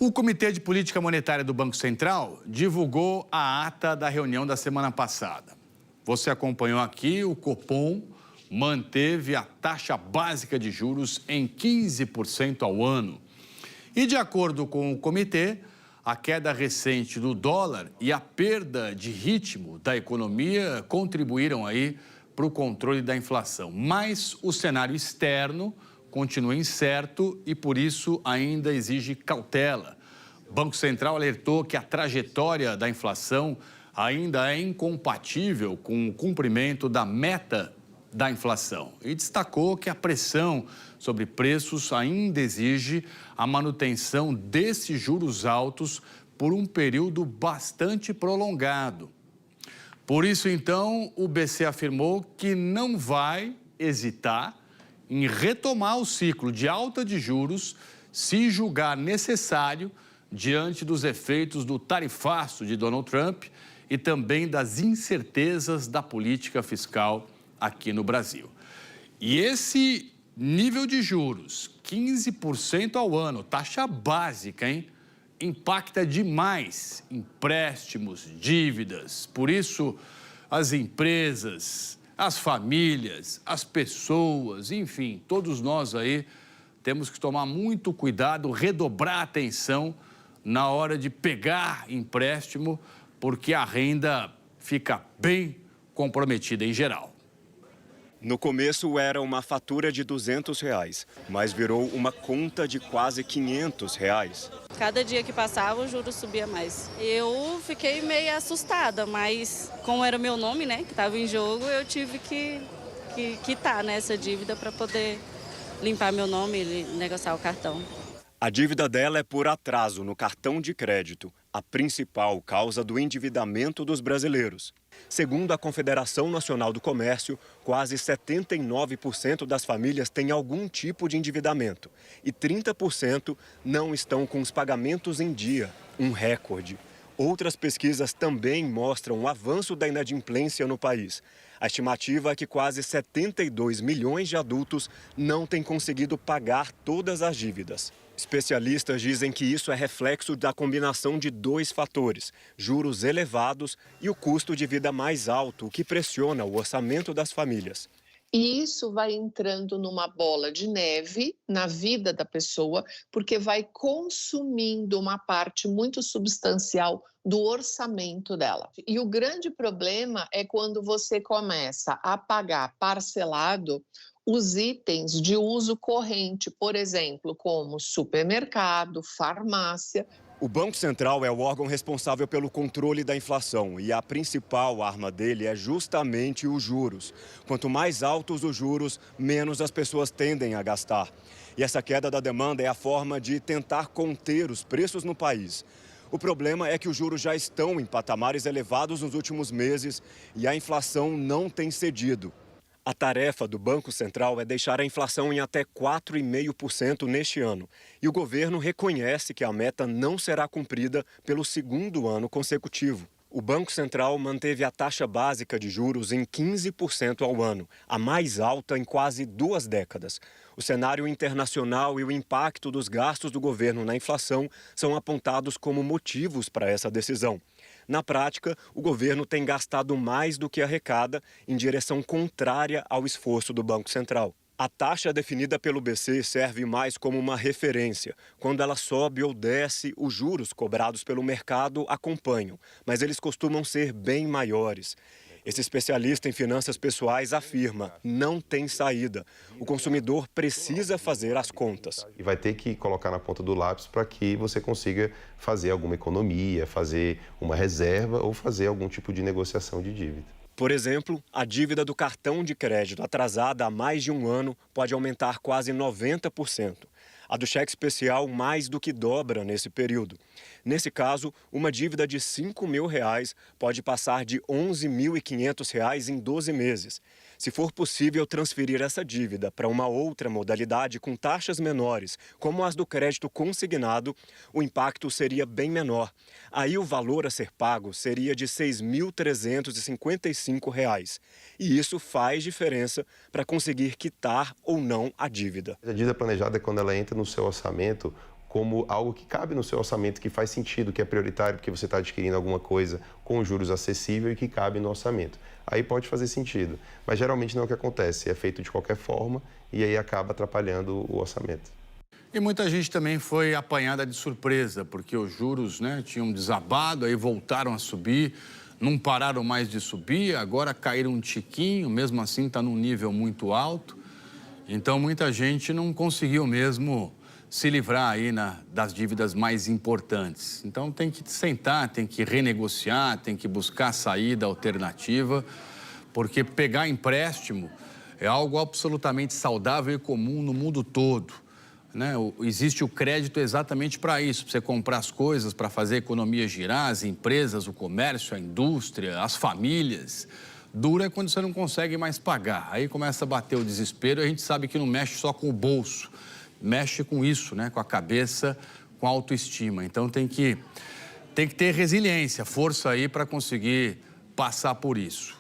O Comitê de Política Monetária do Banco Central divulgou a ata da reunião da semana passada. Você acompanhou aqui, o Copom manteve a taxa básica de juros em 15% ao ano. E de acordo com o comitê, a queda recente do dólar e a perda de ritmo da economia contribuíram aí para o controle da inflação. Mas o cenário externo continua incerto e, por isso, ainda exige cautela. O Banco Central alertou que a trajetória da inflação ainda é incompatível com o cumprimento da meta da inflação e destacou que a pressão sobre preços ainda exige a manutenção desses juros altos por um período bastante prolongado. Por isso, então, o BC afirmou que não vai hesitar em retomar o ciclo de alta de juros se julgar necessário diante dos efeitos do tarifaço de Donald Trump e também das incertezas da política fiscal aqui no Brasil. E esse nível de juros, 15% ao ano, taxa básica, hein? Impacta demais empréstimos, dívidas. Por isso, as empresas, as famílias, as pessoas, enfim, todos nós aí temos que tomar muito cuidado, redobrar a atenção na hora de pegar empréstimo, porque a renda fica bem comprometida em geral. No começo era uma fatura de R$200, mas virou uma conta de quase R$500. Cada dia que passava, o juros subia mais. Eu fiquei meio assustada, mas como era o meu nome, né, que estava em jogo, eu tive que quitar, né, essa dívida para poder limpar meu nome e negociar o cartão. A dívida dela é por atraso no cartão de crédito, a principal causa do endividamento dos brasileiros. Segundo a Confederação Nacional do Comércio, quase 79% das famílias têm algum tipo de endividamento e 30% não estão com os pagamentos em dia, um recorde. Outras pesquisas também mostram o avanço da inadimplência no país. A estimativa é que quase 72 milhões de adultos não têm conseguido pagar todas as dívidas. Especialistas dizem que isso é reflexo da combinação de dois fatores: juros elevados e o custo de vida mais alto, que pressiona o orçamento das famílias. E isso vai entrando numa bola de neve na vida da pessoa, porque vai consumindo uma parte muito substancial do orçamento dela. E o grande problema é quando você começa a pagar parcelado os itens de uso corrente, por exemplo, como supermercado, farmácia. O Banco Central é o órgão responsável pelo controle da inflação e a principal arma dele é justamente os juros. Quanto mais altos os juros, menos as pessoas tendem a gastar. E essa queda da demanda é a forma de tentar conter os preços no país. O problema é que os juros já estão em patamares elevados nos últimos meses e a inflação não tem cedido. A tarefa do Banco Central é deixar a inflação em até 4,5% neste ano. E o governo reconhece que a meta não será cumprida pelo segundo ano consecutivo. O Banco Central manteve a taxa básica de juros em 15% ao ano, a mais alta em quase 2 décadas. O cenário internacional e o impacto dos gastos do governo na inflação são apontados como motivos para essa decisão. Na prática, o governo tem gastado mais do que arrecada em direção contrária ao esforço do Banco Central. A taxa definida pelo BC serve mais como uma referência. Quando ela sobe ou desce, os juros cobrados pelo mercado acompanham, mas eles costumam ser bem maiores. Esse especialista em finanças pessoais afirma: não tem saída. O consumidor precisa fazer as contas. E vai ter que colocar na ponta do lápis para que você consiga fazer alguma economia, fazer uma reserva ou fazer algum tipo de negociação de dívida. Por exemplo, a dívida do cartão de crédito atrasada há mais de um ano pode aumentar quase 90%. A do cheque especial mais do que dobra nesse período. Nesse caso, uma dívida de R$5.000 pode passar de R$11.500 em 12 meses. Se for possível transferir essa dívida para uma outra modalidade com taxas menores, como as do crédito consignado, o impacto seria bem menor. Aí o valor a ser pago seria de R$6.355. E isso faz diferença para conseguir quitar ou não a dívida. A dívida planejada é quando ela entra no seu orçamento como algo que cabe no seu orçamento, que faz sentido, que é prioritário, porque você está adquirindo alguma coisa com juros acessível e que cabe no orçamento. Aí pode fazer sentido, mas geralmente não é o que acontece, é feito de qualquer forma e aí acaba atrapalhando o orçamento. E muita gente também foi apanhada de surpresa, porque os juros, né, tinham desabado, aí voltaram a subir, não pararam mais de subir, agora caíram um tiquinho, mesmo assim está num nível muito alto. Então muita gente não conseguiu mesmo se livrar aí das dívidas mais importantes. Então tem que sentar, tem que renegociar, tem que buscar saída alternativa, porque pegar empréstimo é algo absolutamente saudável e comum no mundo todo, né? Existe o crédito exatamente para isso, para você comprar as coisas, para fazer a economia girar, as empresas, o comércio, a indústria, as famílias. Dura é quando você não consegue mais pagar. Aí começa a bater o desespero e a gente sabe que não mexe só com o bolso, mexe com isso, né? Com a cabeça, com a autoestima. Então tem que ter resiliência, força aí para conseguir passar por isso.